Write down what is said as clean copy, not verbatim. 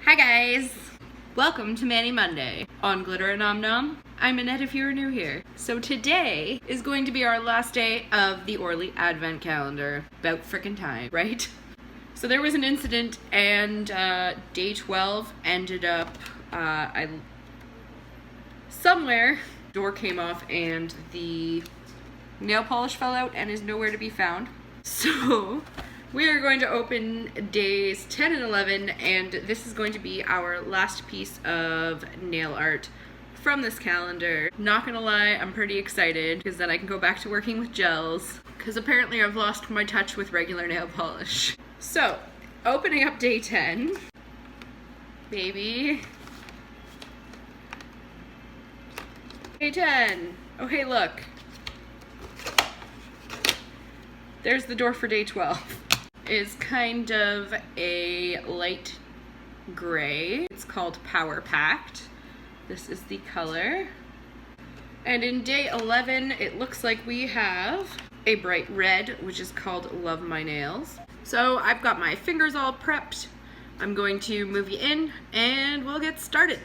Hi guys! Welcome to Manny Monday on Glitter.effron. I'm Annette if you're new here. So today is going to be our last day of the ORLY Advent Calendar. About frickin' time, right? So there was an incident and day 12 ended up, somewhere, door came off and the nail polish fell out and is nowhere to be found. So we are going to open days 10 and 11, and this is going to be our last piece of nail art from this calendar. Not gonna lie, I'm pretty excited because then I can go back to working with gels, because apparently I've lost my touch with regular nail polish. So, opening up day 10. Baby. Day 10. Oh hey, look. There's the door for day 12. Is kind of a light gray. It's called Power Packed. This is the color. And in day 11, it looks like we have a bright red, which is called Love My Nails. So I've got my fingers all prepped. I'm going to move you in and we'll get started.